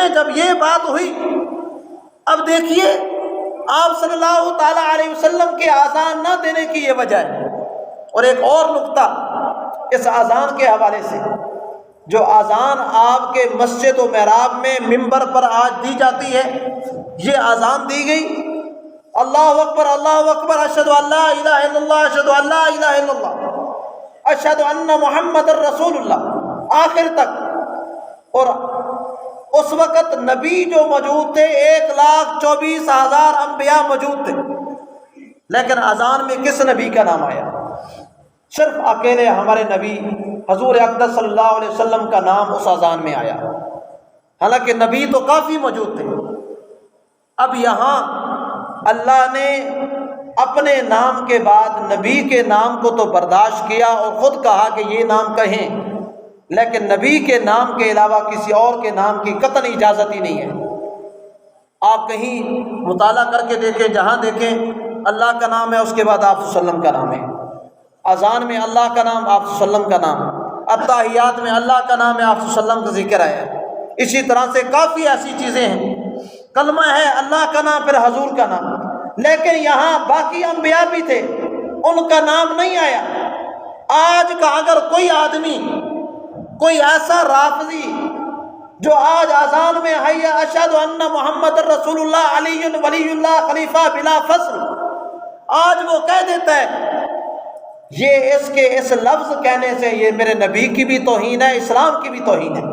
میں جب یہ بات ہوئی، اب دیکھیے آپ صلی اللہ تعالیٰ علیہ وسلم کے اذان نہ دینے کی یہ وجہ ہے۔ اور ایک اور نقطہ اس اذان کے حوالے سے، جو اذان آپ کے مسجد و محراب میں منبر پر آج دی جاتی ہے، یہ اذان دی گئی اللہ اکبر، اشہد ان لا الہ الا اللہ، اشہد ان لا الہ الا اللہ، اشہد ان محمد الرسول اللہ، آخر تک۔ اور اس وقت نبی جو موجود تھے 1,24,000 انبیاء موجود تھے، لیکن اذان میں کس نبی کا نام آیا؟ صرف اکیلے ہمارے نبی حضور اقدس صلی اللہ علیہ وسلم کا نام اس اذان میں آیا، حالانکہ نبی تو کافی موجود تھے۔ اب یہاں اللہ نے اپنے نام کے بعد نبی کے نام کو تو برداشت کیا اور خود کہا کہ یہ نام کہیں، لیکن نبی کے نام کے علاوہ کسی اور کے نام کی قطعی اجازت ہی نہیں ہے۔ آپ کہیں مطالعہ کر کے دیکھیں، جہاں دیکھیں اللہ کا نام ہے، اس کے بعد آپ صلی اللہ علیہ وسلم کا نام ہے۔ اذان میں اللہ کا نام، آپ صلی اللہ علیہ وسلم کا نام، اتحیات میں اللہ کا نام ہے، آپ صلی اللہ علیہ وسلم کا ذکر ہے۔ اسی طرح سے کافی ایسی چیزیں ہیں، کلمہ ہے اللہ کا نام، پھر حضور کا نام، لیکن یہاں باقی انبیاء بھی تھے، ان کا نام نہیں آیا۔ آج کا اگر کوئی آدمی، کوئی ایسا رافضی جو آج اذان میں حی اشہد ان محمد الرسول اللہ علی ولی اللہ خلیفہ بلا فصل، آج وہ کہہ دیتا ہے، یہ اس کے اس لفظ کہنے سے یہ میرے نبی کی بھی توہین ہے، اسلام کی بھی توہین ہے۔